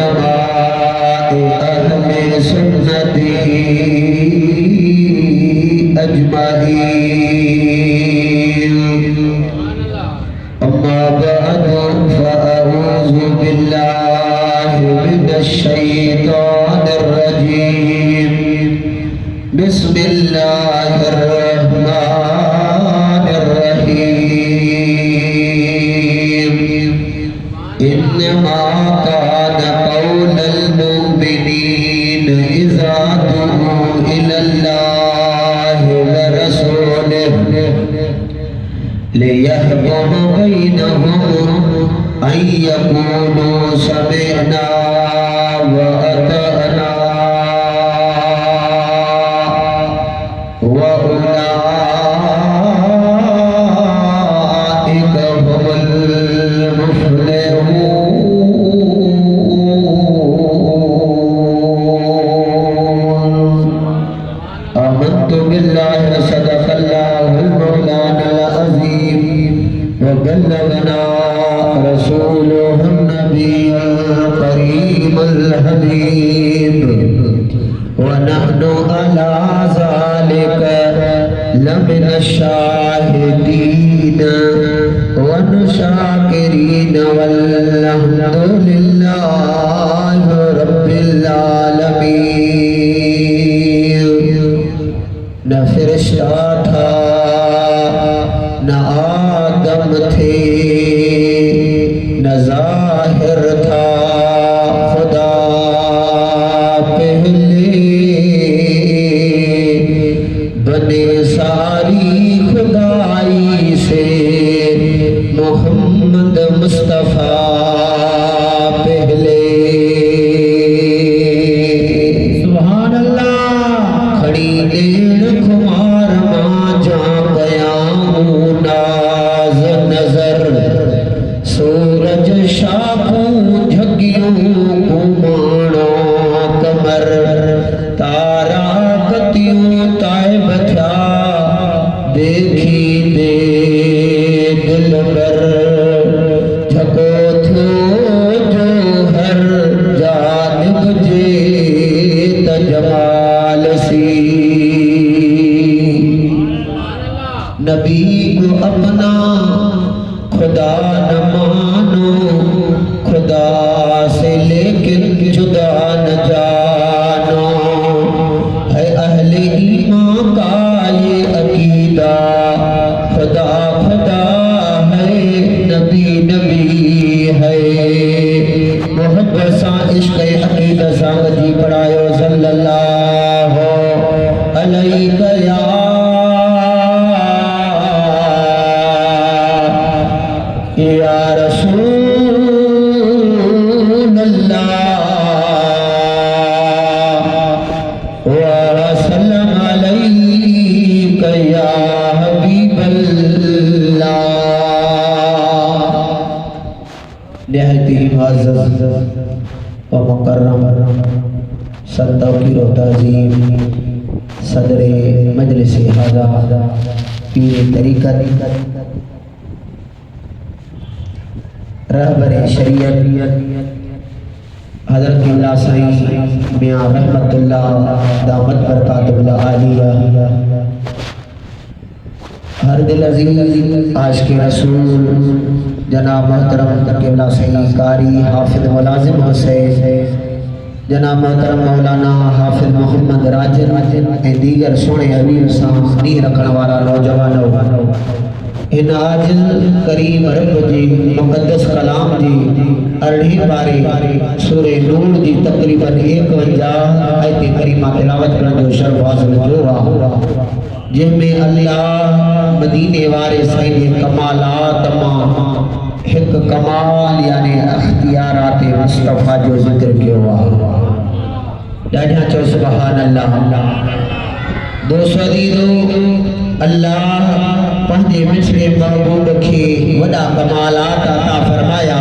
उलमाए अहले सुन्नती अजमईन। अम्मा बाद फ़अऊज़ु बिल्लाहि मिनश शैतानिर रजीम। बिस्मिल्लाहिर रहमानिर रहीम। इन्नमा काना क़ौलुल मुमिनीन इज़ा दुऊ इलल्लाहि व रसूलिही लियहकुम बैनहुम अन यक़ूलू समिअना व अतअना व उलाइका हुमुल मुफ़्लिहून। आमन्तु बिल्लाहि व सदक़ल्लाहुल मौलानाल अज़ीम व बल्लगना रसूलुहुन नबियुल करीमुल हबीब व नहनु अला ज़ालिका लमिनश शाहिदीन व शाकिरीन वल्हम्दुलिल्लाहि रब्बिल आलमीन। न फरिश्ता था न आदम थे न ज़ाहिर था खुदा पहले बने सारी खुदाई से मोहम्मद मुस्तफ़ा पहले। सुभान अल्लाह। खड़ी देर खुमार मां जा गया नाज नजर सूरज शाखों झगियों कुमाणो कमर तारा कतियों ताइब था देखी दे दिल पर झको थो जो हर जानिब जे तजमाल सी। नबी को अपना खुदा न मानो खुदा से लेकिन जुदा न जानो है अहले ईमान का ये अकीदा। खुदा खुदा है नबी नबी है मोहब्बत सा इश्क़ अकीदा सा जी पढ़ायो सल्लल्लाहु अलैहि या रसूल अल्लाह व सल्लम अलैका या हबीबल्लाह। निहायत ही मुअज़्ज़ज़ व मुकर्रम सत्तौक़ीर व ताज़ीम सदरे मजलिस हाज़ा पीर तरीक़त रहबर शरीयत हज़रत क़िबला साईं मियां रहमतुल्लाह दामत बरकातुहुल आलिया हर दिल अज़ीज़ आशिक़ रसूल जनाब मोहतरम क़िबला साईं कारी हाफिज़ मुलाज़िम हुसैन जनाब मोहतरम मौलाना हाफिज़ मोहम्मद राजिद ऐं दीगर सोने हबीब सां नीह रखण वारा नौजवानो इन आजिल करीम रब जी मुक़द्दस कलाम जी 18 पारे सूरे नूर जी तक़रीबन 51 आयत करीमा तिलावत करण जो शर्फ़ हासिल थियो आहे जंहिंमें अल्लाह मदीने वारे साईं जे कमालात मां हिकु कमाल यानी अख्तियारात मुस्तफ़ा जो ज़िक्र कयो आहे। ॾाढा चओ सुभान अल्लाह। दोस्त अज़ीज़ो अल्लाह पंहिंजे मिसरे महबूब खे वॾा कमालात अता फरमाया।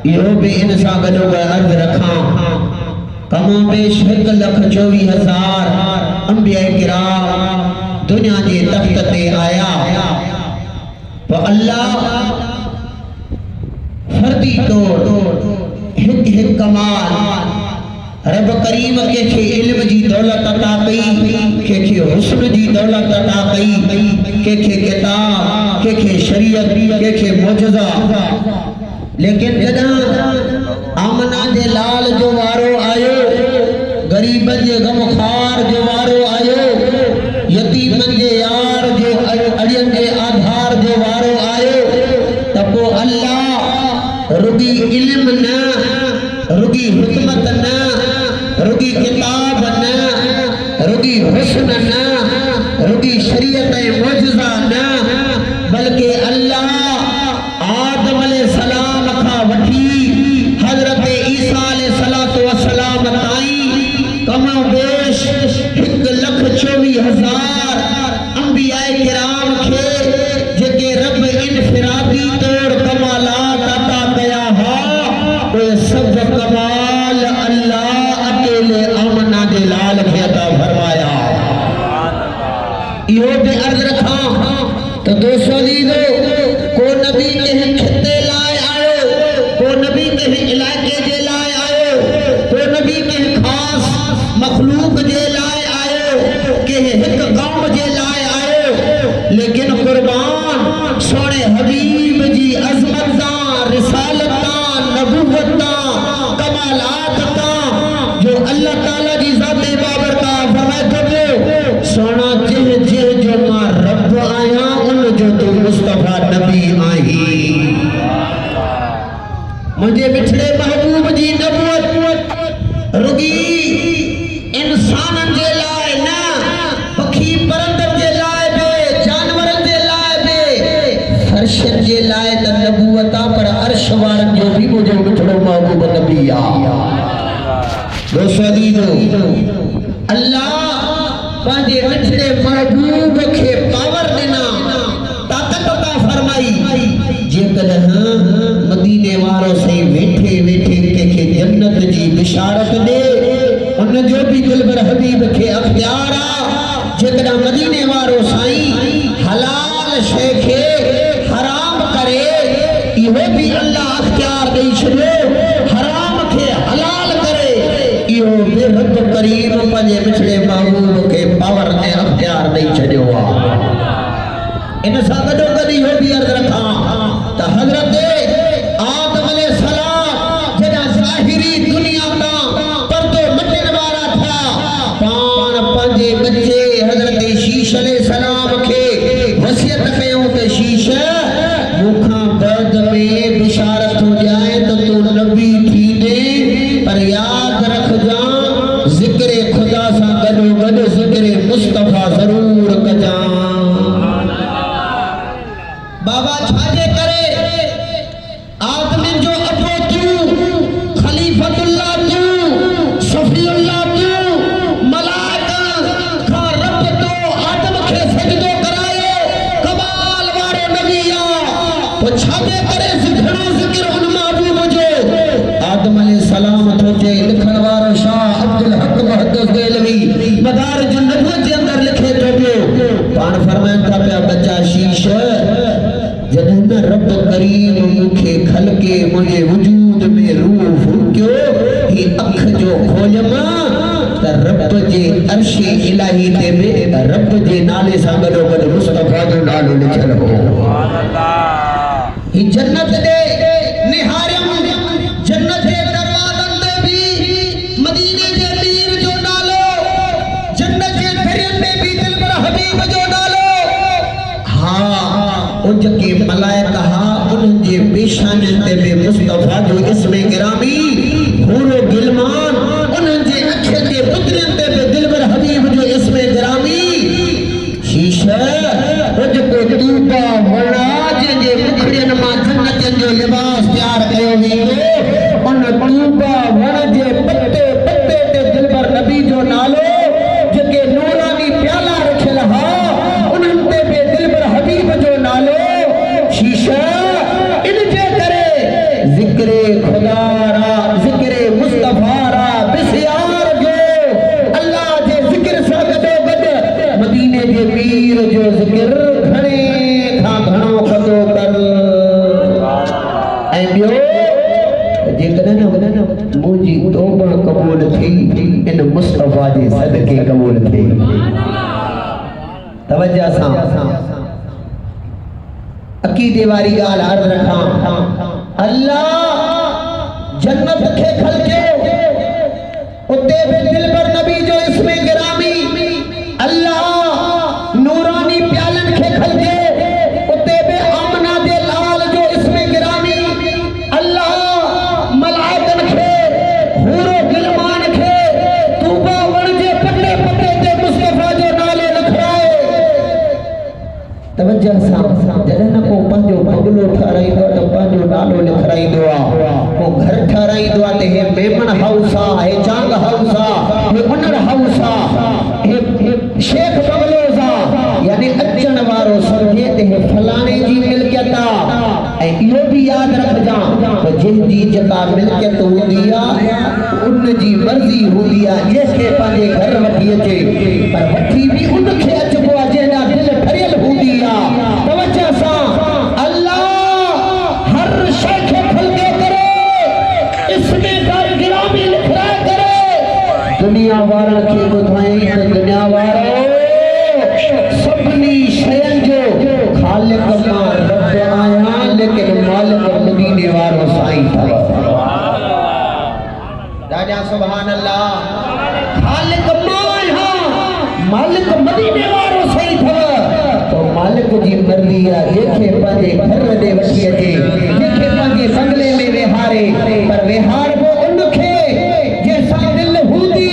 इहो बि इन सां गॾोगॾु अर्ज़ रखां कमो बेश 1,24,000 अंबिया किराम दुनिया जे तख़्त ते आया तो अल्लाह फर्दी तौर है कमाल रब करीम के इल्म जी दौलत अता कई के हुस्न जी दौलत अता कई के किताब के शरीयत के मौजज़ा लेकिन जदा आमना जे लाल जो वारो आयो गरीब जे गमखार जो वारो आयो यतीम जे यार जे अड़ियन जे आधार जो वारो आयो तपो अल्लाह रुगी इल्म न रुगी हिकमत न रुगी किताब न रुगी हुस्न न रुगी शरीयत मौजज़ा न बल्कि अल्लाह आदम अलैहिस्सलाम का वठी हजरत ईसा अलैहिस्सलातु वस्सलाम ताईं कमो बेश 1,24,000 अंबियाए किराम खे जेके रब इनफिरादी तौर कमालात अता कया हा वो सब कमाल अल्लाह अकेले आमना दे लाल खे अता फरमाया इहो बि अर्ज रखा तो दोस्तों दीदो को नबी के खिते लाए आयो को नबी के इलाके जे लाए आयो को नबी के खास मखलूक जे लाए आयो के एक कौम जे लाए आयो लेकिन कुर्बान सोने हबीब जी अजमत दा रिसालत दा नबूवत दा कमालात दा जो अल्लाह ताला जी ज़ाते बाबरकत फरमाए तो सोना जे जो मां रब आया उन जो तू मुस्तफा नबी आई मुझे बिछड़े महबूब जी नबूवत रुगी इंसान जे लाए ना पखी परंदर जे लाए बे जानवर जे लाए बे फर्श जे लाए त नबूवत पर अर्श वारन जो भी मुझे बिछड़ो महबूब नबी आ दोस्तों दीदो अल्लाह पांजे बिछड़े महबूब के पावर देना ताकत अता फरमाई जेकर मदीने वारो से वेठे वेठे के जन्नत जी बिशारत दे उन जो भी दिलबर हबीब के अख्तियार आ जेकर मदीने वारो साईं हलाल शै के हराम करे इहो भी अल्लाह अख्तियार दे छड़ो हराम के हलाल करे इहो बे रब करीम पंजे बिछड़े महबूब के पावर ए अख्तियार दे छड़ो आ इन सा गडो गडी हो भी अर्ज रखा त हजरत आदम अलैहिस्सलाम जदा ज़ाहिरी दुनिया का पर्दो मटन वाला था पान पंजे बच्चे हजरत शीश अलैहिस्सलाम के वसियत कयो के शीश मुखा बाद में बिशारत हो जाए तो तू नबी थी दे पर याद रख जा जिक्र खुदा सा गडो गड जिक्र मुस्तफा जरूर कजा बाबा छाजे करे आदमी जो अबो तू खलीफतुल्लाह तू सफीउल्लाह तू मलाइका का रब तो आदम के सजदो करायो कमाल वारे नबिया तो छाजे करे घणो जिक्र उन महबूब जो आदम अलैहिस्सलाम तो जे लिखण वारो शाह अब्दुल हक मुहद्दिस देलवी मदारिज नबूवत जे अंदर लिखे तो पियो पान फरमाइन था पिया बच्चा शीश जॾहिं न रब करीम मूंखे खल के मुंहिंजे वजूद में रूह फूकियो ही अख जो खोलमा त रब जे अर्श इलाही ते बि रब जे नाले सां गॾो गॾु मुस्तफा जो नालो लिखियल हो सुभान अल्लाह ही जन्नत दे निहारम जन्नत जे दरवाज़न ते भी मदीने जे मीर जो नालो जन्नत जे दरियन में भी दिलबर हबीब जो नालो उन के मलाइका उन जे पेशान ते में मुस्तफा जो इसमें गिरामी हुरो गिलमान उन जे अखे ते पुतरन ते में दिलबर हबीब जो इसमें गिरामी शीशा उज को तूबा वराज जे मुखड़ियन मा जन्नत जो लिबास तैयार कयो वेंदो उन तूबा वर जे पत्ते पत्ते ते दिलबर नबी जो नालो जेके नूरानी प्याला रखियल हा उन्हन ते में दिलबर हबीब जो नालो शीशा इन जे करे जिक्र खुदा मुझी तौबा कबूल थी इन मुस्तफा जे सदके कबूल थी। तवज्जो सां अकीदे वारी गाल अर्ज रखा। अल्लाह जन्नत खे खलके उते बे दिल पर नबी जो इसमें गिरामी अल्लाह नूरानी प्यालन खे खलके उते बे आमना दे लाल जो इसमें गिरामी अल्लाह मलाइकन खे हूरो गिलमान खे तूबा वणजे पटे पटे ते मुस्तफा जो नालो लिखराए। तवज्जो सां जॾहिं न को पंहिंजो बंगलो ठाराईंदो त पंहिंजो नालो लिखराईंदो आहे, को घर ठाराईंदो आहे त हे मेमन हाउस आहे, हे चांग हाउस आहे, हे उनर हाउस आहे, हे शेख बंगलोज़ आहे, यानी अचण वारो सम्झे त हे फलाणे जी मिल्कियत आहे। ऐं इहो बि यादि रखजां त जंहिंजी जेका मिल्कियत हूंदी आहे उन जी मर्ज़ी हूंदी आहे जंहिंखे पंहिंजे घर वठी अचे, पर वठी बि उनखे अचिबो आहे जंहिंजा दिलि ठरियल हूंदी आहे। तवज्जो सां अल्लाह हर शइ खे खलके करे इसमें गिरामी लिखराए करे दुनिया वारनि खे ॿुधाई त दुनिया वारो सभिनी शयुनि जो ख़ालिक मां रब आहियां, लेकिन मालिक मदीने वारो साईं अथव। राजा सुभान अल्लाह, ख़ालिक मां आहियां, मालिक मदीने वारो साईं अथव। तो मालिक जी मर्ज़ी आहे जंहिंखे पंहिंजे घर ॾे वठी अचे, जंहिंखे पंहिंजे बंगले में वेहारे, पर वेहारबो उनखे जंहिंसां दिलि हूंदी।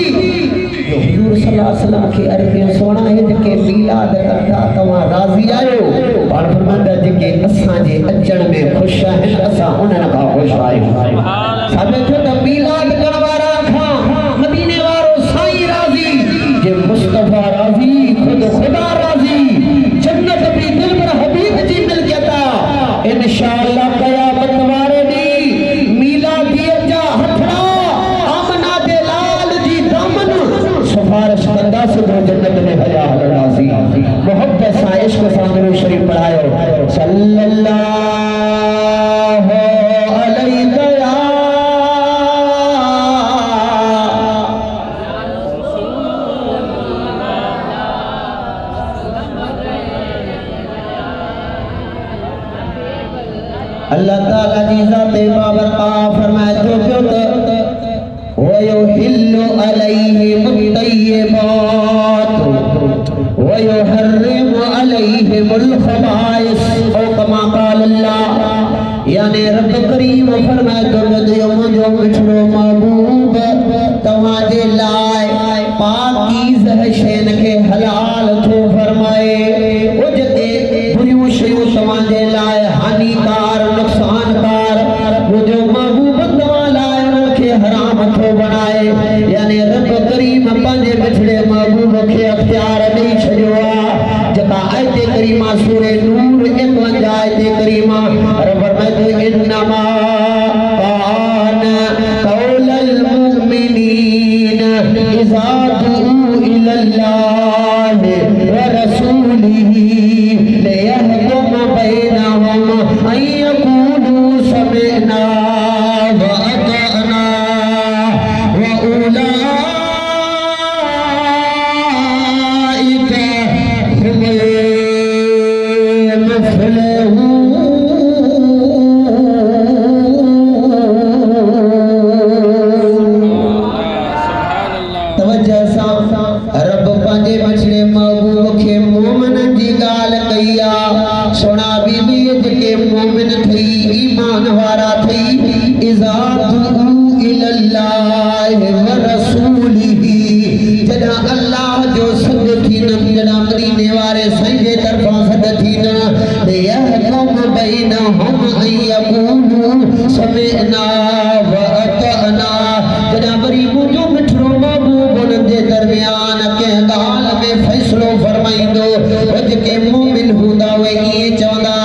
हुजूर सल्लल्लाहु अलैहि वसल्लम खे अर्ज़ सोना हे जेके मीलाद कंदा तव्हां राज़ी आहियो? पाण फरमाईंदा जेके असांजे अचण में ख़ुशि आहिनि असां उन्हनि खां ख़ुशि आहियूं। साबित थियो त मीलाद करण वारा खां मदीने वारो साईं राज़ी, जे मुस्तफा राज़ी खुद खुदा राज़ी, जन्नत भी दिल पर हबीब जी मिल्कियत आहे। इंशाअल्लाह क़यामत वारे ॾींहुं मीलादियत जा हथड़ा आमना दे लाल जी दामन सिफारिश कंदासीं तो जन्नत में हया हलंदासीं। मोहब्बत सां इश्क सां दुरूद शरीफ पढ़ायो सल्लल्लाहु अलैहि अल्लाह ताला जी ज़ात बाबरकत फरमाए तो क्यों तो वयुहिल्लु अलैहिम तय्यिबात वयुहर्रिमु अलैहिमुल खबाइस औ कमा क़ाल अल्लाह। यानी रब करीम फरमाए तो मुझो मिठड़ो महबूब तव्हांजे लाइ पाकीज़ शयुनि खे हलाल थो फरमाए, उजते बुरियूं शयूं तव्हांजे लाइ हानिकार नुक़सानकार मुझो महबूब तव्हां लाइ उन्हनि खे हराम थो बनाए। यानी रब करीम पंहिंजे मिठड़े महबूब खे अख्तियार ॾेई छॾियो आहे। जेका आयत करीमा सूरे नूर 51 आयत करीमा रब फरमाए थो इन्नमा कान कौलल मुमिनीन इज़ा दुऊ इलल्लाहि व रसूलिही लियहकुम बैनहुम अन यक़ूलू समिअना व अतअना व उलाइका हुमुल मुफ़्लिहून। तवज्जो सां रब पंहिंजे मिठड़े महबूब खे मोमिननि जी ॻाल्हि कई आहे। सोना बीबी जेके मोमिन थई ईमान वारा थई इज़ा दुऊ इलल्लाहि व रसूलिही, जॾहिं अल्लाह जो सॾ थींदुनि, जॾहिं मदीने वारे साईं जे तरफ़ां सॾ थींदुनि लियहकुम बैनहुम अन यक़ूलू समिअना व अतअना, जॾहिं वरी मुंहिंजो मिठड़ो महबूब उन्हनि जे दरमियान कंहिं ॻाल्हि में फ़ैसिलो फरमाईंदो, जेके मोमिन हूंदा उहे ईअं चवंदा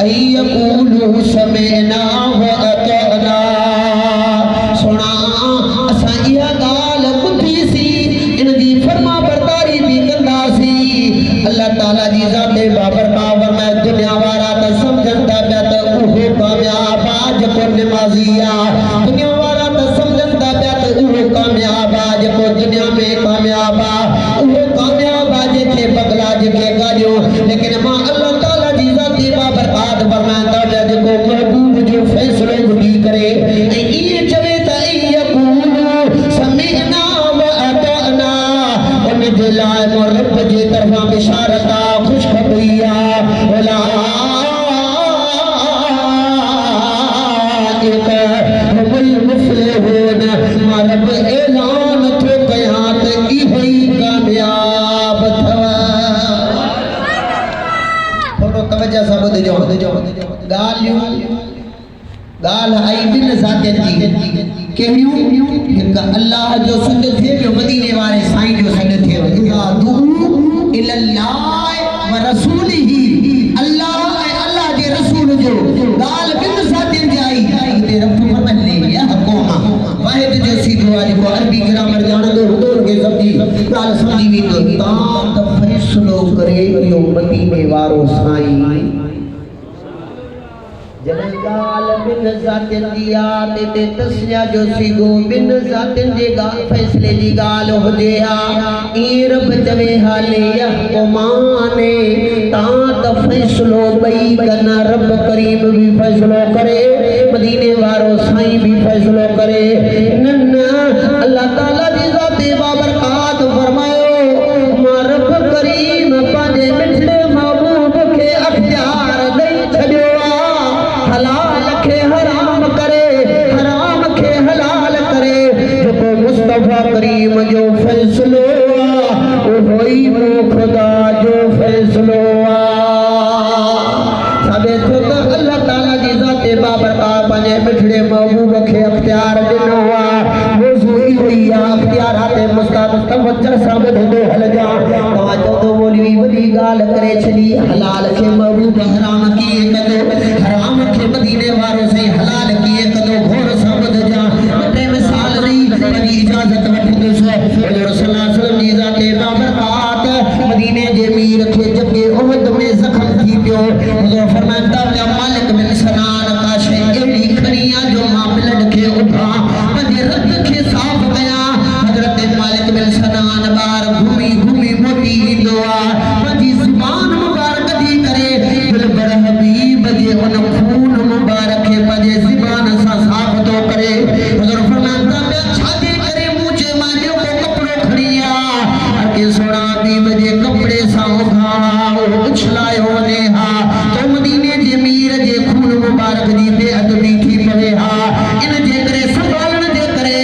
अन यक़ूलू समिअना व अतअना। सुणा असां इहा ॻाल्हि जब ऐलान थो कयां त इहो ई कामयाब थव। थोरो तवज्जो सां ॿुधजो। ॻाल्हि आई ॿिनि ज़ातियुनि जी। कहिड़ियूं? हिक अल्लाह जो सॾु थिए पियो, मदीने वारे साईं जो सॾु थिए व रसूलिही, अल्लाह ऐं अल्लाह जे रसूल जो। ॻाल्हि ॿिनि ज़ातियुनि जी आई। हिते रब फरमाए या क़ौम वाहिद जो सीधो आहे जेको अरबी ग्रामर ॼाणंदो हूंदो उनखे सम्झी ॻाल्हि सम्झी वेंदो। तव्हां त फ़ैसिलो करे इहो मदीने वारो साईं। जॾहिं ॻाल्हि ॿिनि ज़ातियुनि जी आहे ते तस्या जो सीगो ॿिनि ज़ातियुनि जे फ़ैसिले जी ॻाल्हि हुजे हा। ईअं रब चवे हाले यहकुमाने, तव्हां त फ़ैसिलो ॿई कना, रब करीम बि फ़ैसिलो करे, मदीने वारो साईं बि फ़ैसिलो करे। न अल्लाह ताला जी ज़ाते बाबरकात फरमायो, मां रब करीम पंहिंजे मिठड़े महबूब खे अख्तियार ॾेई छॾियो आहे, हलाल खे हराम करे, हराम खे हलाल करे। जेको मुस्तफ़ा करीम जो फ़ैसिलो आहे उहो ई खुदा जो फ़ैसिलो आहे। साबित थियो त अल्लाह ताला जी ज़ाते बाबरकात पंहिंजे मिठड़े महबूब खे अख्तियार ॾिनो आहे। मौज़ू इहो ई आहे, अख्तियाराते मुस्तवजह सां ॿुधंदो हलजा। तव्हां चवंदो मौलवी वॾी ॻाल्हि करे छॾी, हलाल खे महबूब हराम कीअं कंदो, हराम खे मदीने वारो साईं हलाल कीअं कंदो। घोर सां ॿुधजा। ॿ टे मिसाल ॾेई पंहिंजी इजाज़त वठंदुसि। हुज़ूर सल्लल्लाहु अलैहि वसल्लम जी ज़ाते बाबरकात मदीने जे मीर खे जंगे उहद में ज़ख़्म थी पियो। हुज़ूर फरमाइनि था त मालिक बिन सनान का शइ अहिड़ी खणी आ जो मां ब्लड खे उठां, पंहिंजे रत खे साफ़ कयां। हज़रत मालिक बिन सनान ॿार घुमी घुमी मोटी ईंदो आहे, पंहिंजी ज़ुबान मुबारक दी करे दिलबर हबीब जे उन खून मुबारक खे पंहिंजे ज़ुबान सां साफ़ थो करे। हुज़ूर फरमाइनि था ॿिया छाजे करे मूं चयो मां जो कपिड़ो खणी आ, अॻे सोना हबीब जे कपिड़े सां उघाड़ो उछलायो वञे हा, तो मदीने जे मीर जे खून मुबारक जी बेअदबी थी पवे हा। इन जे करे संभालण जे करे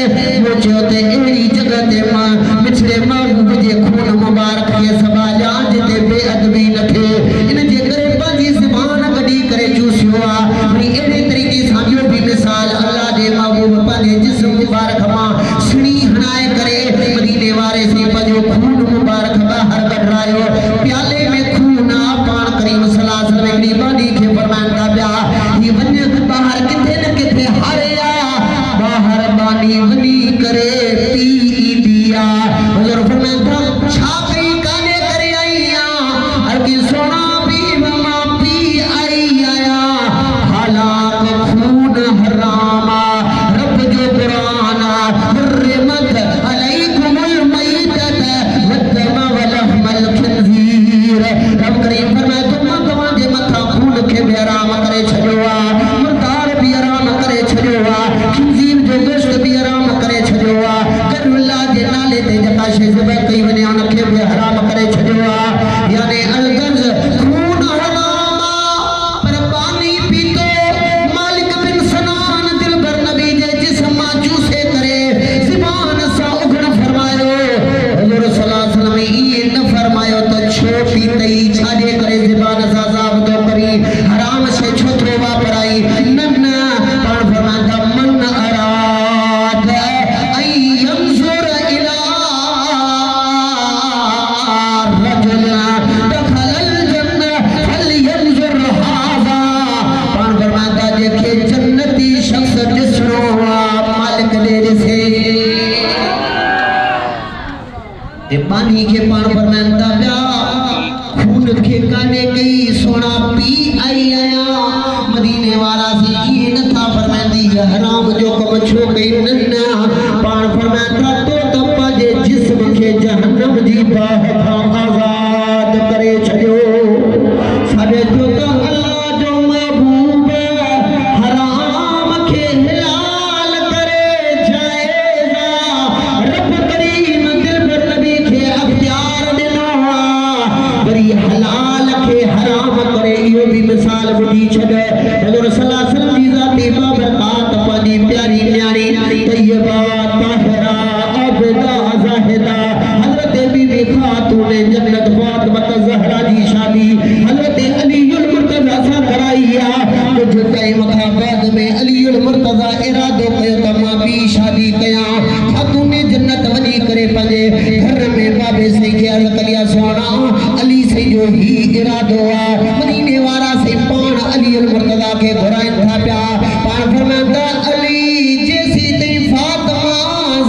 मूं चयो त अहिड़ी जॻह ते मां मिठड़े महबूब जे खून मुबारक खे संभालियां जिते बेअदबी न थिए। इन जे करे पंहिंजी ज़ुबान कढी करे चूसियो आहे। वरी अहिड़े तरीक़े सां ॿियो बि मिसाल, अल्लाह जे महबूब पंहिंजे जिस्म मुबारक मां छड़ी हणाए करे मदीने वारे से पंहिंजो खून मुबारक ॿाहिरि कढायो। प्याले में खून आ, पाण करीम सल्लल्लाहु अलैहि वसल्लम हिकिड़ी बानी खे फरमाइनि था पिया, ही वञ ॿाहिरि किथे न किथे हारे आ, ॿाहिरि बानी वञी करे पी ईंदी आ। हुज़ूर फरमाइनि था छा कई काने करे आई आ, अॻे सोना पी मां पी आई आहियां, हालात खून हराम आ, रब जो क़ुरान आ, हुर्रिमत अलैकुमुल मैतत वद्दम वलहमल खिंज़ीर। रब करीम फरमाए तो मां तव्हांजे मथां खून खे बि हराम करे छॾियो आहे, मुर्दार बि हराम करे छॾियो आहे, खिंज़ीर जो गोश्त बि हराम करे छॾियो आहे, गैरुल्लाह जे नाले ते जेका शइ ज़िबह कई वञे उनखे बि हराम करे छॾियो आहे। यानी अलगर्ज़ खून हराम आहे पर पानी पीतो मालिक बिन सनान दिलबर नबी जे जिस्म मां चूसे करे ज़ुबान सां उघड़ फरमायो। हुज़ूर सल्लल्लाहु अलैहि वसल्लम ईअं न फरमायो त छो पीतई, छाजे करे ज़ुबान सां साफ़ थो करी, हराम शइ छो थो वापराई। न पाण फरमाइनि था मन अराद ऐं यंज़ुर इला रजुल दखलल जन्नत फलयंज़ुर हाज़ा। पाण फरमाइनि था जेके जन्नती शख्स ॾिसणो आहे मालिक ॾे ॾिसे। बानी खे पाण फरमाइनि था पिया खून खे काने कई, सोना पी आई आहियां। मदीने वारा से ईअं नथा फरमाइनि हराम जो कमु छो कई। न पाण फरमाइनि था तो त पंहिंजे जिस्म खे जहन्नम जी बाह खां आज़ाद करे छॾियो। साबित थियो त अल्लाह जो महबूब हराम खे हलाल करे जाइज़ आ। रब करीम दिलबर नबी खे अख्तियार ॾिनो आहे, वरी हलाल खे हराम करे। इहो बि मिसाल ॿुधी छॾ। हुज़ूर सल्लल्लाहु अलैहि वसल्लम जी ज़ाती बाबरकात पंहिंजी प्यारी न्याणी इरादो आ मदीने वारा से पान अली अल मुर्तजा के घुराइन था प्या पान फरमाता अली जैसी तेरी फातिमा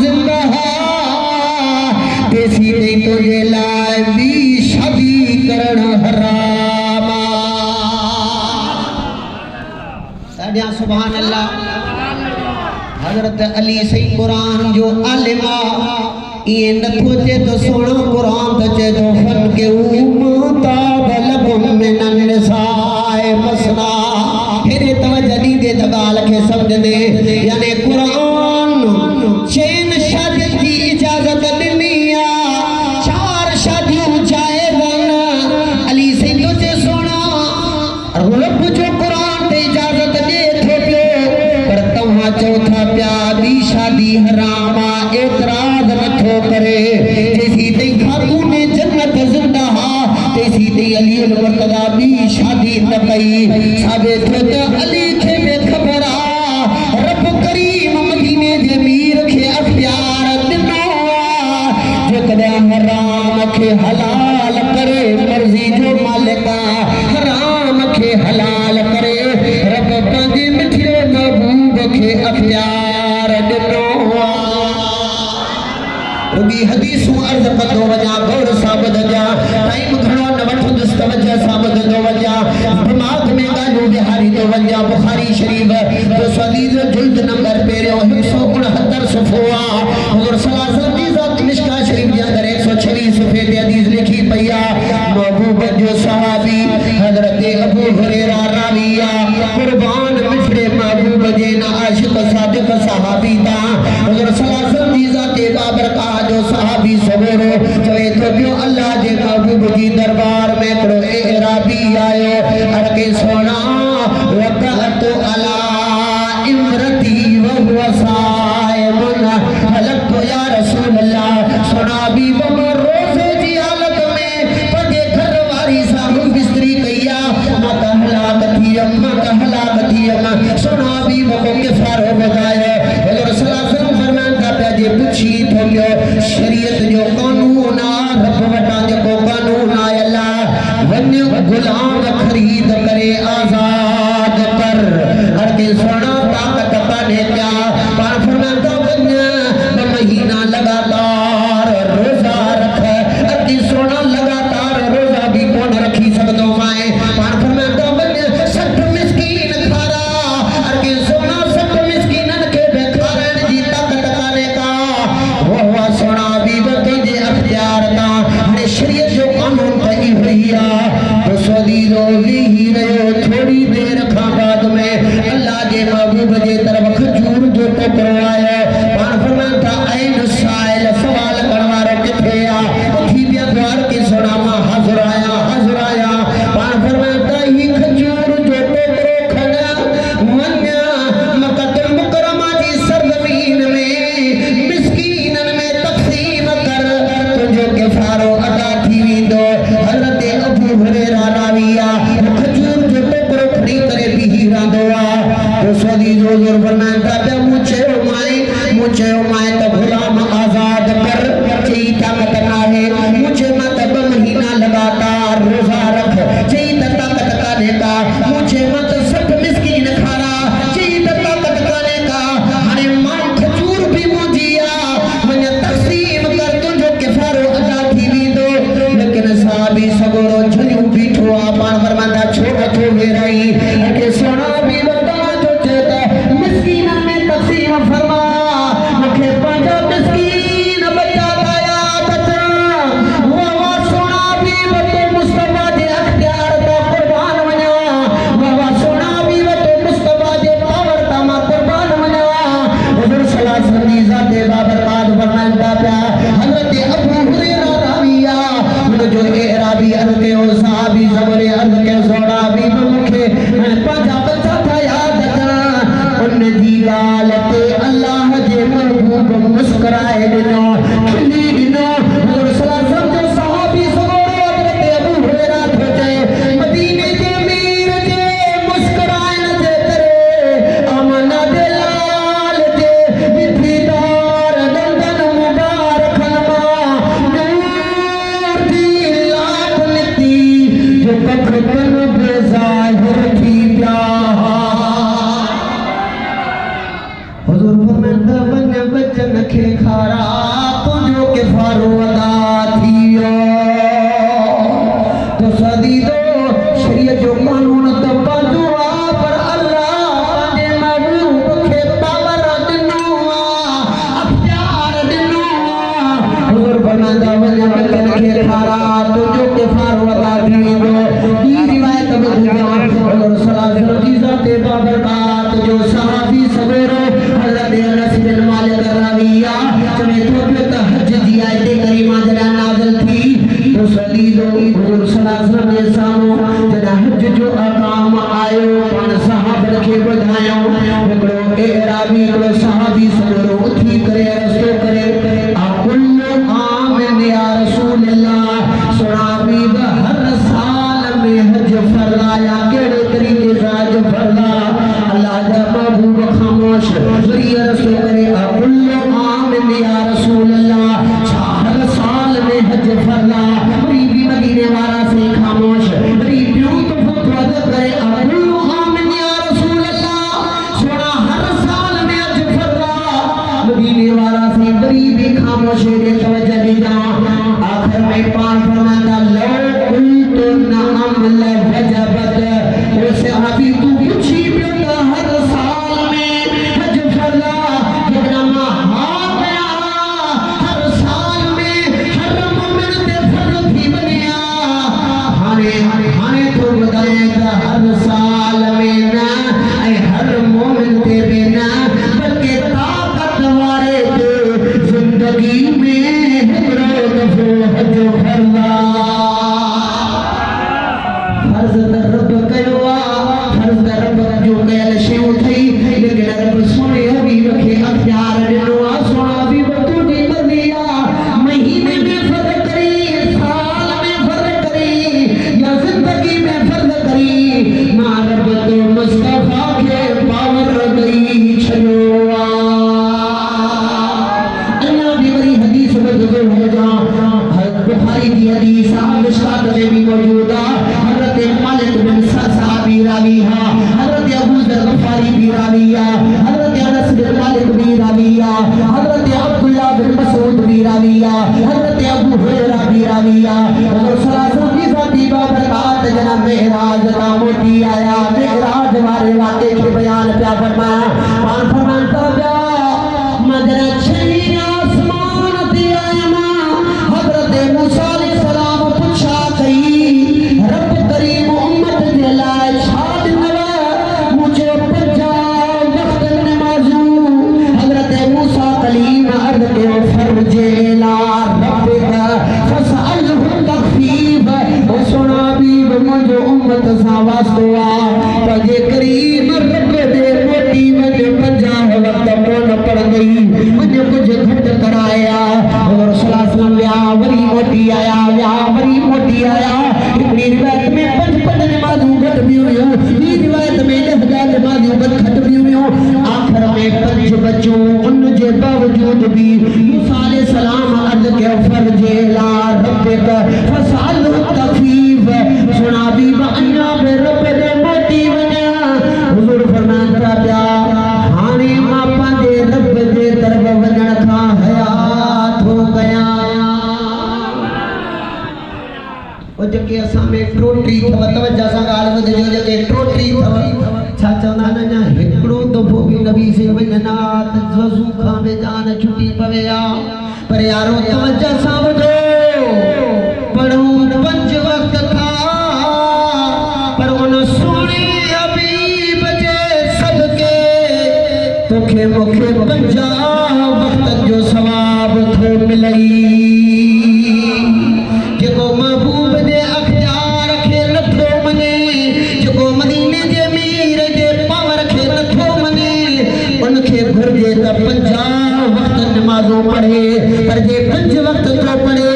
जिंदा है तैसी तेरी तुझे लाए भी शादी करण हराम साडिया सुभान अल्लाह हजरत अली सही कुरान जो आलिमा ये नथो चे तो सोनो कुरान तो चे तो फन के उम्मता बलबुम मिनन निसाए मसना हेरे तवज्जो दी दे दगाल के समझ दे यानी कुरान चैन शादी की इजाजत दिनिया चार शादियों जाएगा अली से तो चे सोना रब जो कुरान ते इजाजत दे थो पियो पर तव्हां चौथा प्या दी शादी हरामा एतराज नथो करे जैसी तई खातून जन्नत जिंदा हा तैसी तई अली अल मुर्तजा भी शादी न कई साबे थे तो अली खे बेखबर आ रब करीम मदीने जे मीर खे अख्तियार दिनो जो कदे हराम खे हलाल करे मर्जी जो मालिका हराम खे हलाल करे रब पंहिंजे मिठड़े महबूब खे अख्तियार दिनो रुगी हदीसों अर्ज कंदो वञा गौर सां ॿुधजा टाइम घणो न वठंदुसि तवज्जो सां ॿुधंदो वञा दिमाग़ में ॻाल्हियूं विहारींदो वञा बुखारी शरीफ़ जो सदीद जुल्द नंबर पहिरियों 169 सुफ़ो आहे हुज़ूर सल्लल्लाहु अलैहि वसल्लम जी ज़ात मिशका शरीफ़ जे अंदरि 126 सुफ़े ते हदीस लिखी पई आहे महबूब जो सहाबी हज़रत अबू हुरैरा रावी आहे कुर्बान मिठड़े महबूब जे न आशिक़ सादिक़ सहाबी ता हुज़ूर सल्लल्लाहु अलैहि वसल्लम जी ज़ात बाबरकाह जो सहाबी सवेरो चवे तो पियो अल्लाह जे महबूब जी दरबार में करो एराबी आयो अरके सोना वक़अत अला इमरती व हुवा साइमुन हलक या रसूल अल्लाह सोना भी बमर रोज़े जी हालत में पंजे घर वारी साहब बिस्तरी कइया मत हलाक थी सोना भी बको के फारो बगाए हुज़ूर सल्लल्लाहु अलैहि वसल्लम फरमाता पे जे पुछी तो शरीयत जो कानून आ रब वटा जो कानून आ अल्लाह वन्य गुलाम खरीद करे आजाद कर हर के सोना ताकत काने क्या पर फरमाता वन्य महीना लगातार रोजा रख हर के सोना लगातार रोजा भी कौन रखी सकदो माए पर फरमाता वन्य 60 मिस्कीन खारा हर के सोना 60 मिस्कीनन के बेखारन जी ताकत काने का वो सोना भी तुझे अख्तियार ता हरे शरीयत जो कानून तई हुई आ तो सदी रोवी ही रहो थोड़ी देर खां बाद में अल्लाह जे महबूब जे तरफ खजूर जो टोकरो आयो पान फरमाता ऐन साइल सवाल करण वारो किथे आ उठी बिया द्वार के सोना मां हाज़िर आया पान फरमाता ही खजूर जो टोकरो खड़ा वन्या मक्का मुकरमा जी सरजमीन में मिस्कीनन में तक़सीम कर तुझो के फारो अदा थी विंदो हज़रत अबू हुरैरा राविया खजूर जो टोकरो खड़ी करे भी रहंदो आ तो सदी जो हुज़ूर फरमाता पे मुझे माए तो गुलाम आजाद कर चई ताकत ना है मुझे मत 2 महीना लगातार रोजा रख चई ताकत काने का मुझे मत 60 मिस्कीन खारा चई ताकत काने का हरे मां खजूर भी मुजिया मन तकसीम कर तुझो के फारो अदा थी विंदो लेकिन साहबी सगोरो झनियो बीठो आ पाण फरमांदा छो अथो वेराई के सोना भी बता जो चेता मिस्कीन में तकसीम फरमा मखे पांजा मिस्कीन बचा पाया बचना वो सोना भी बतो मुस्तफा दे अख्तियार ता कुर्बान वना वो सोना भी बतो मुस्तफा दे पावर ता मा कुर्बान वना हुज़ूर सल्लल्लाहु अलैहि वसल्लम जी ज़ाते बाबरकात फरमांदा पिया हज़रत अबू हुरैरा राविया उन जो एराबी अर्ज़ के ओ साहबी ज़बरे अर्ज़ के सोना भी मखे पांजा बचा था याद रखना उन जी गाल ते अल्लाह जे महबूब मुस्कुराए दिनो खिली दिनो हुज़ूर सल्लल्लाहु अलैहि वसल्लम जो सहाबी सगोरे हज़रत अबू हुरैरा थे मदीने के मीर जे मुस्कुराए न जे करे अमना दे लाल जे मिठीदार दंदन मुबारक मा नूर दी लाट निती जो खे खारा तुझो के फारो अदा थियो तो सदी दो शरीयत जो कानून तो बाजू आ पर अल्लाह ने महबूब के पावर दिनो अख्तियार दिनो हुजूर फरमांदा वने बकन के खारा तुझो के फारो अदा थियो ये रिवायत में हुजूर सल्लल्लाहु अलैहि वसल्लम की जाते बाबरकात जो सहाबी सवेरो हजरत अनस बिन मालिक रविया जब तो हज की आयत करीमा जरा नाज़िल थी तो सलीलो हुजूर सल्लल्लाहु अलैहि वसल्लम ने सामो जरा हज जो अकाम आयो पान सहाबन के बधायो एकड़ो एराबी एकड़ो सहाबी सवेरो उठी करे रस्तो करे अकुल्लु आमिन या रसूल अल्लाह सुनाबी हर साल में हज फरमाया केड़े तरीके से हज फरला अल्लाह दा महबूब खामोश वरी रसूल करे अकुल्लु आमिन या रसूल अल्लाह हर साल में हज फरला वरी भी मदीने वाला से खामोश वरी प्यूं तो फतवा करे अकुल्लु आमिन या रसूल अल्लाह सोना हर साल में हज फरला मदीने वाला से वरी भी खामोश रे तवज्जो दी जा आखिर में पान फरमाता लो कुंतु नअम ला वजबत उसे अभी तू पूछी बेटा हर साल में हज फरला कितना महा गया हर साल में हर मोमिन ते फर्ज थी बनिया हाने तो बताएगा हर साल में ना हर मोमिन ते बिना बल्कि ताकत वाले ते जिंदगी में हिकड़ो दफो हज फरला फर्ज रब कयो फर्ज रब जो कयल शयूं थई लेकिन रब सोने हबीब खे अख्तियार ॾिनो आ सोना हबीब तुंहिंजी मर्ज़ी आ महीने में फर्ज करी साल में फर्ज करी या जिंदगी में फर्ज करी मां रब तो मुस्तफा खे पावर ॾेई छॾियो आ अञा बि वरी हदीस ॿुधो हुजां बुखारी की हदीस मिशकात में भी मौजूद है हजरत मालिक बिन सअसाबी रावी है हजरत अबू ज़र गफारी भी रावी है हजरत अनस बिन मालिक भी रावी है हजरत अब्दुल्लाह बिन मसूद भी रावी है हजरत अबू हुरैरा भी रावी है हुजूर सल्लल्लाहु अलैहि वसल्लम की ज़ाती बाबरकात जनाब मेराज का मोती आया मेराज वाले वाक़े के बयान पे फरमाया पान फरमाता प्या मदर छनी आसमान ते आया हजरत मूसा अलैहिस्सलाम पूछा कई रब करीम उम्मत के लाए छाड़ नवा मुझे पंजा वक्त नमाजू हजरत मूसा कलीम अर्द के फर्ज ला रब का फसअलहु तखफीफ ओ सुना भी मुझे उम्मत सा वास्ता पंजे करीम रब दे मोटी वज पंजा वक्त कोन पड़ गई मुझे कुछ घट कराया और सल्लल्लाहु अलैहि वसल्लम वरी मोटी आया हिकड़ी रिवायत में 5 नमाज़ूं घट भी हुयूं ॿी रिवायत में 10 नमाज़ूं घट भी हुयूं आखिर में 5 बचूं उन जे बावजूद भी मूसा अलैहिस्सलाम अर्ज़ के फर्ज ला रब का फसाल तखफीफ सुना भी अन्ना बे रब दे मोटी वञा हुजूर फरमाता पिया हाणे मां पंहिंजे रब जे तरफ़ वञण खां हयात हो गया और जके असा में ट्रोटरी थव तवज्जो सां ॻाल्हि ॿुधजो जके ट्रोटरी थव छा चवंदा आहिनि अञा हिकिड़ो दफ़ो बि नबी से वञना त वज़ू खां बि जान छुटी पवे आ पर यारो तवज्जो सां ॿुधो पढ़ूं 5 वक्त था पर उन सोने हबीब जे सदके तोखे मूंखे 50 वक्त जो सवाब थो मिलई जेको महबूब जे अख्तियार खे नथो मने जेको मदीने जे मीर जे पावर खे नथो मने उनखे घुर्जे त 50 वक्त नमाज़ूं पढ़े पर जे 5 वक्त तो पढ़े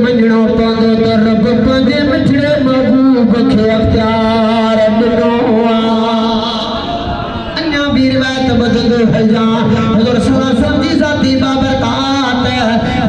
मञणो पवंदो त रब पंहिंजे मिठड़े महबूब खे अख्तियार ॾिनो अञा बि रिवायत ॿुधंदो हलजां हुजूर सल्लल्लाहु अलैहि वसल्लम जी ज़ाती बाबरकात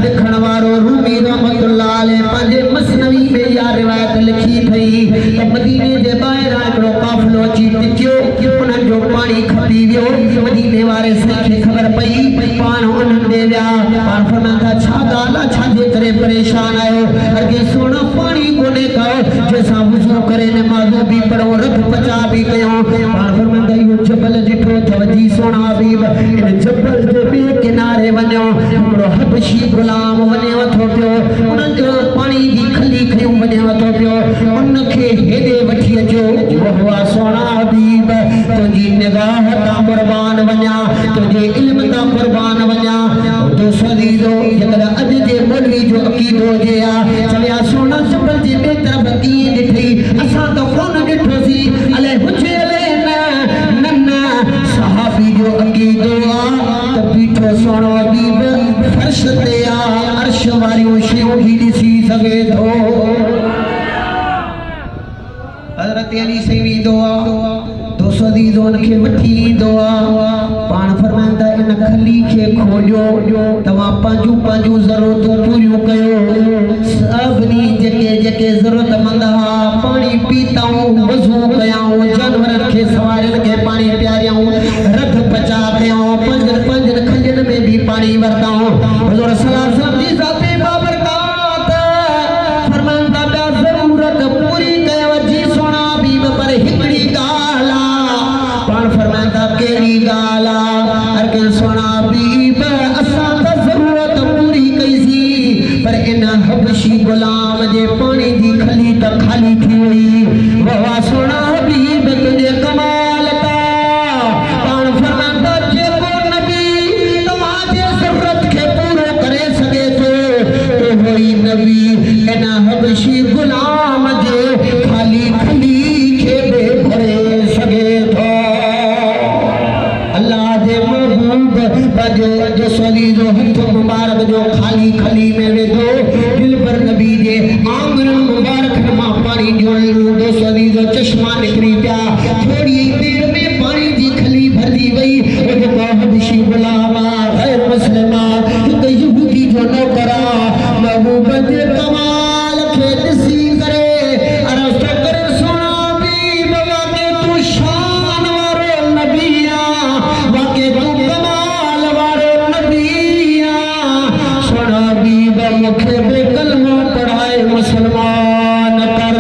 लिखण वारो रूमी रहमतुल्लाह अलैह पंहिंजे मसनवी में या रिवायत लिखी थई त मदीने जे ॿाहिरां हिकिड़ो काफ़िलो अची टिकियो उन्हनि जो पाणी खपी वियो मदीने वारे खे ख़बर पई पाण उन्हनि ॾे विया पाण फरमाता छा गाला छा जे करे परेशान आयो अगे सोना पानी कोने का जैसा वजू करे नमाज़ भी पढ़ो रख पचा भी कयो पाण फरमाता यो जबल जिठो तवजी सोना हबीब इन जबल जे बे किनारे वञो हिकिड़ो हबशी गुलाम वञेव थो पियो उन जो पानी जी खली खयूं वञेव थो पियो उनखे हेॾे वठी अचो वाह सोना हबीब तुंहिंजी निगाह तां कुर्बान वञा तुंहिंजे इल्म तां कुर्बान वञा दोस्त अज़ीज़ो जेकॾहिं अॼु जे मौलवी जो अक़ीदो हुजे हा चवया सोना जबल जे ॿिए तरफ़ कीअं ॾिठी असां त कोन ॾिठोसीं अलाए हुजे अलाए न न सहाबी जो अक़ीदो आहे त बीठो सोनो हबीब फर्श ते आहे अर्श वारियूं शयूं बि ॾिसी सघे थो हज़रत अली से ईंदो आहे दोस्त अज़ीज़ो उनखे वठी ईंदो आहे पाण फरमाईंदा इन खली खे खोलियो तव्हां पंहिंजूं ज़रूरतूं पूरियूं कयो सभिनी जेके ज़रूरतमंद हा पाणी पीताऊं वज़ू कयाऊं जानवरनि खे सवारियुनि खे पाणी पियारियाऊं रथ पचा कयाऊं पंजनि खलियुनि में भी पाणी वरताऊं हुज़ूर सल्लल्लाहु अलैहि वसल्लम जी ज़ाते बाबरकात फरमाईंदा ॿिया ज़रूरत पूरी कयव जी सोना बीब पर हिकिड़ी ॻाल्हि आहे पाण फरमाईंदा कहिड़ी ॻाल्हि आहे हर कंहिं सोना बीब असां त ज़रूरत पूरी कईसीं पर इन हबशी गुलाम जे पाणी जी खली त ख़ाली थी वई वाह सोना हबीब तुंहिंजे कमाल ता पाण फरमाईंदा जेको नबी तव्हांजे ज़रूरत खे पूरो करे सघे थो उहो ई नबी इन हबशी गुलाम जे ख़ाली खली खे बि भरे सघे थो अल्लाह जे महबूब जो सली जो हथ मुबारक जो खाली खली में वेठो दिल पर नबी जे आंगन मुबारक मां पानी जो सली जो चश्मा निकरी पिया थोड़ी देर में पानी जी खली भरजी वई वो हबशी गुलाम गैर मुस्लिमा हिक यहूदी जो नौकरा महबूब जे कमाल खे ॾिसी करे अर्ज़ करे सोना बीब वाके तू शान वारो नबी आ वाके तू कमाल वारो नबी आ सोना बीब मूंखे बे कलमो पढ़ाए मुसलमान कर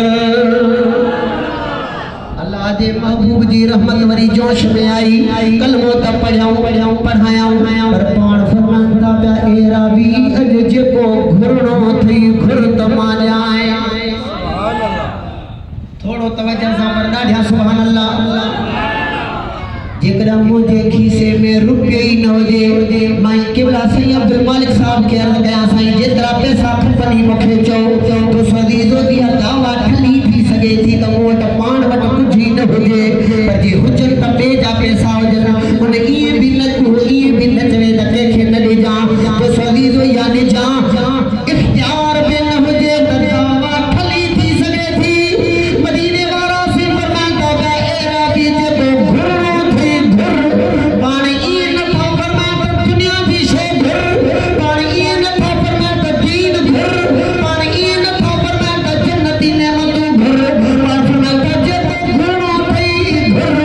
अल्लाह जे महबूब जी रहमत वरी जोश में आई कलमो त पढ़ाऊं पढ़ायाऊं पर पाण फरमाईंदा पिया ए रावी अॼु जेको घुरणो थई घुर त मां ॾियां थोड़ो तवज्जो सां पर ॾाढा सुभान अल्लाह जेकॾहिं मुंहिंजे खीसे में रुपयो ई न हुजे मां केवल साईं अब्दुल मालिक साहब खे अर्ज़ कयां साईं जेतिरा पैसा खपनि मूंखे चओ तो सदीज़ो इहा दावा ठली थी सघे थी त मूं वटि पाण वटि कुझु ई न हुजे पर जे हुजनि त ॿिए जा पैसा हुजनि उन ईअं बि न चवे त कंहिंखे न ॾिजां तो सदीज़ो इहा ॾिजां इख़्तियार बि न हुजे त दावा ठली थी सघे थी मदीने वारा से फरमाईंदा पिया ए रावी जेको घुरणो थी घुर पाण ईअं नथा फरमाए त दुनिया जी शइ घुर पाण ईअं नथा फरमाए त दीन घुर पाण ईअं नथा फरमाए त जन्नती नेमतूं घुर पाण फरमाए त जेको घुरणो थई घुर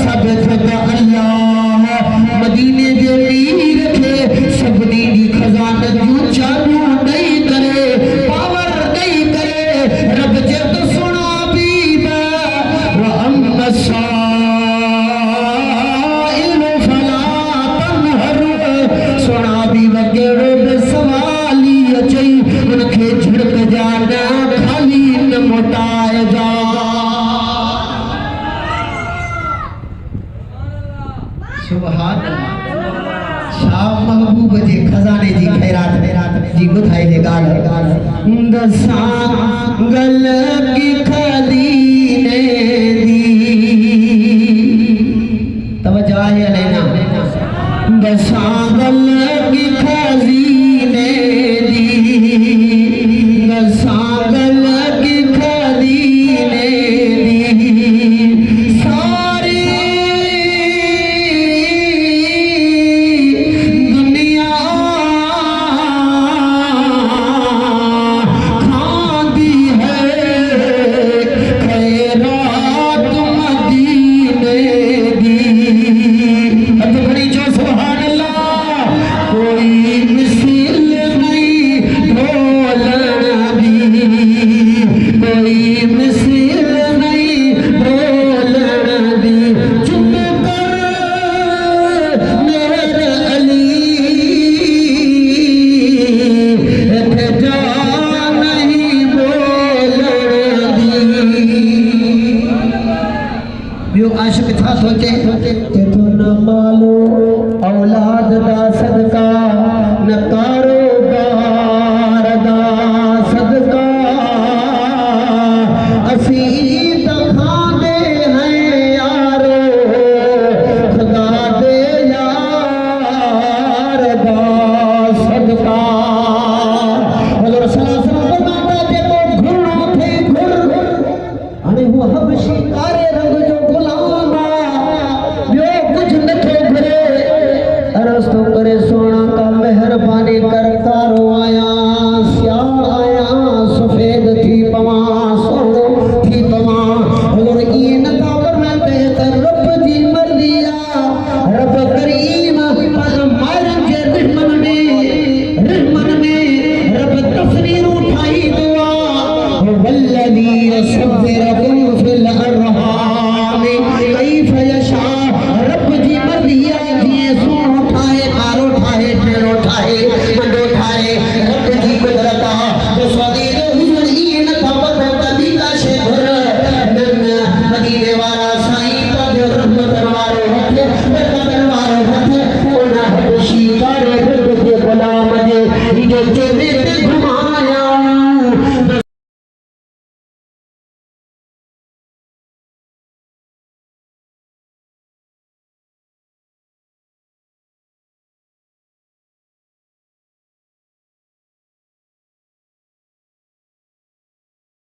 सब त अल्लाह मदीने जे मीर खे सभिनी जी खज़ान जूं चाबियूं ॾेई करे पावर ॾेई करे रब जे त सोना बीब व अम्मा साइल फला तनहर सोना बीब कहिड़ो बि सवाल ई अचई उनखे झिड़क जा न खाली न मोटाए जा सुभान अल्लाह शाह महबूब जे खजाने जी खैरात जी ॿुधाई जे ॻाल्हि दसांगल की खदीने दी तवज्जो आहे अलैना दसांगल की खजीने दी दसांगल की खदीने दी सारी लेकर कारो आया सियाल आया सफेद थी पवा सोनो थी पवा हुजूर ये नतावर में बेहतर रब जी मर्दिया रब करीम पैगंबर के रहमन में रब तस्वीर उठाई दुआ वल्लज़ी यसव्विरुकुम फिल अरहाम कैफ यशा रब जी मर्दिया जिए सुन उठाए कारो उठाए टेर उठाए मंड उठाए रब जी कुदरता तो स्वादी दो हुजूर ई नतावर में कदी का शेर नन मदीने वाला साईं का जो रहमत वारो हथे बरकत वारो हथे ओना हबशी कारे रब के गुलाम जे जो चेहरे